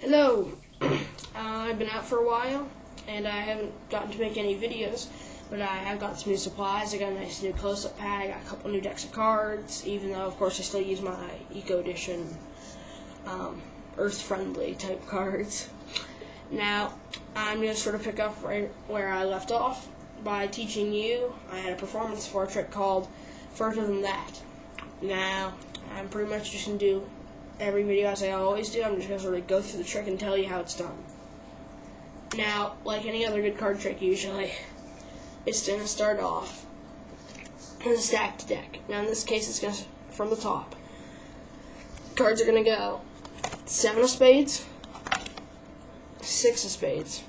Hello. I've been out for a while, and I haven't gotten to make any videos, but I have got some new supplies. I got a nice new close-up pad. I got a couple new decks of cards, even though, of course, I still use my Eco Edition Earth-friendly type cards. Now, I'm going to sort of pick up right where I left off by teaching you. I had a performance for a trick called Further Than That. Now, I'm pretty much just going to do every video as I always do. I'm just going to sort of go through the trick and tell you how it's done. Now, like any other good card trick usually, it's going to start off in a stacked deck. Now in this case it's going to from the top. Cards are going to go 7 of spades, 6 of spades,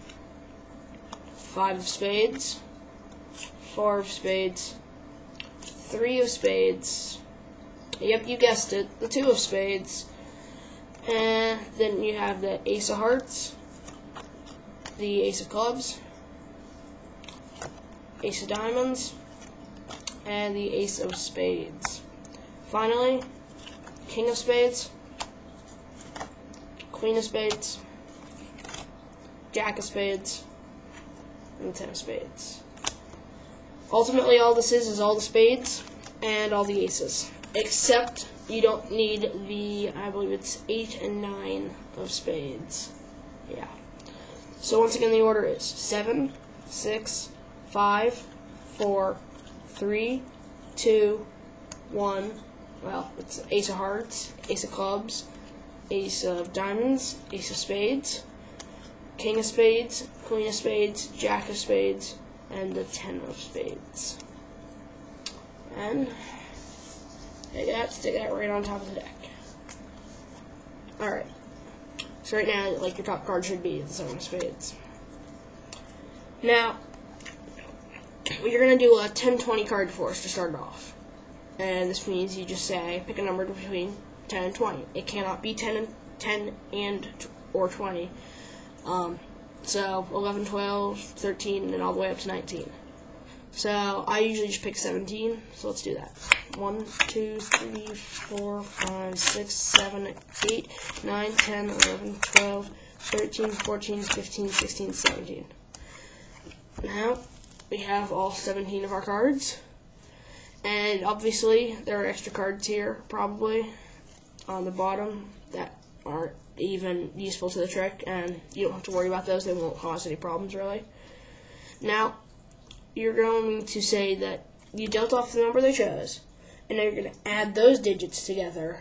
5 of spades, 4 of spades, 3 of spades, yep, you guessed it, the 2 of spades, and then you have the Ace of Hearts, the Ace of Clubs, Ace of Diamonds, and the Ace of Spades. Finally, King of Spades, Queen of Spades, Jack of Spades, and 10 of Spades. Ultimately, all this is all the spades and all the aces, except you don't need the, I believe it's 8 and 9 of spades. Yeah. So once again, the order is 7, 6, 5, 4, 3, 2, 1. Well, it's Ace of Hearts, Ace of Clubs, Ace of Diamonds, Ace of Spades, King of Spades, Queen of Spades, Jack of Spades, and the 10 of Spades. And stick that right on top of the deck. Alright. So right now, like, your top card should be the 7 of Spades. Now, you're going to do a 10-20 card force to start off. And this means you just say, pick a number between 10 and 20. It cannot be 10 or 20. So 11, 12, 13, and then all the way up to 19. So I usually just pick 17, so let's do that. 1, 2, 3, 4, 5, 6, 7, 8, 9, 10, 11, 12, 13, 14, 15, 16, 17. Now, we have all 17 of our cards. And obviously, there are extra cards here, probably, on the bottom that aren't even useful to the trick, and you don't have to worry about those. They won't cause any problems, really. Now, you're going to say that you dealt off the number they chose, and now you're going to add those digits together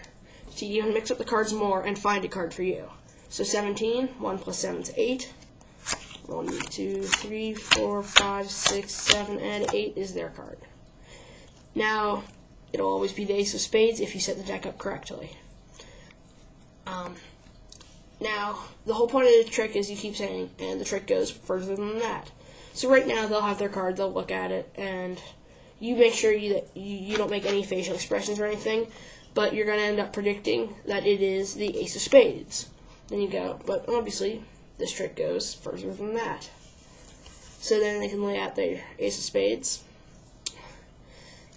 to even mix up the cards more and find a card for you. So 17, 1 plus 7 is 8. 1, 2, 3, 4, 5, 6, 7, and 8 is their card. Now, it'll always be the Ace of Spades if you set the deck up correctly. Now, the whole point of the trick is you keep saying, and the trick goes further than that. So right now, they'll have their card, they'll look at it, and you make sure that you don't make any facial expressions or anything, but you're going to end up predicting that it is the Ace of Spades. Then you go, but obviously, this trick goes further than that. So then they can lay out their Ace of Spades.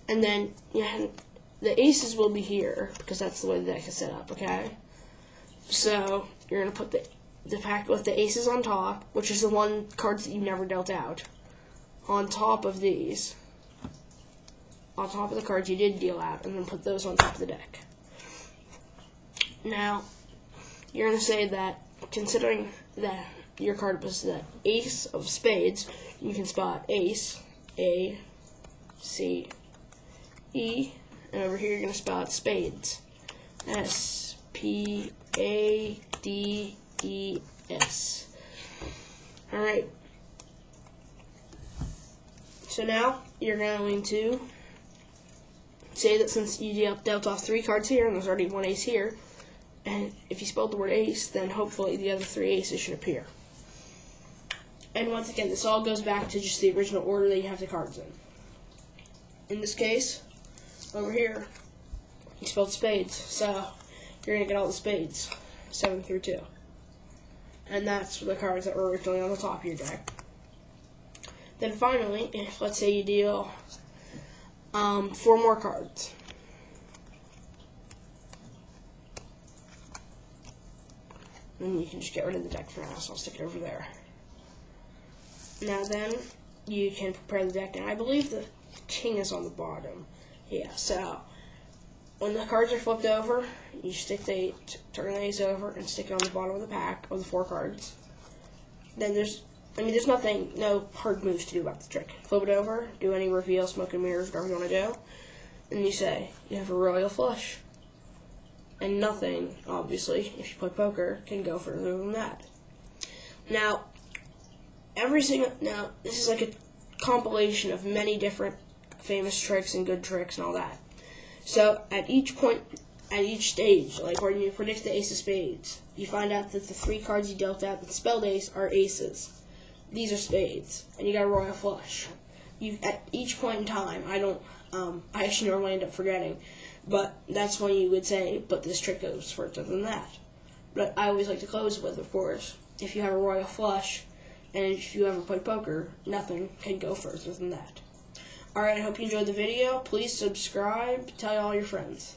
And then the aces will be here, because that's the way the deck is set up, okay? So you're going to put the pack with the aces on top, which is the one cards that you never dealt out, on top of these, on top of the cards you did deal out, and then put those on top of the deck. Now, you're going to say that, considering that your card was the Ace of Spades, you can spot Ace, A, C, E, and over here you're going to spot Spades, S, P, A, D, E, S. Alright. So now you're going to say that since you dealt off 3 cards here, and there's already 1 ace here, and if you spelled the word ace, then hopefully the other 3 aces should appear. And once again, this all goes back to just the original order that you have the cards in. In this case, over here, you spelled spades, so you're going to get all the spades, 7 through 2. And that's the cards that were originally on the top of your deck. Then finally, if let's say you deal 4 more cards. And you can just get rid of the deck for now, so I'll stick it over there. Now then, you can prepare the deck, and I believe the king is on the bottom. Yeah, so when the cards are flipped over, you turn the ace over and stick it on the bottom of the pack of the 4 cards. Then there's nothing, no hard moves to do about the trick. Flip it over, do any reveal, smoke and mirrors, whatever you want to do. And you say, you have a royal flush. And nothing, obviously, if you play poker, can go further than that. Now, this is like a compilation of many different famous tricks and good tricks and all that. So, at each point, at each stage, like when you predict the ace of spades, you find out that the 3 cards you dealt out that spelled ace are aces. These are spades, and you got a royal flush. At each point in time, I actually normally end up forgetting, but that's when you would say, but this trick goes further than that. But I always like to close with, of course, if you have a royal flush, and if you ever play poker, nothing can go further than that. Alright, I hope you enjoyed the video. Please subscribe, tell all your friends.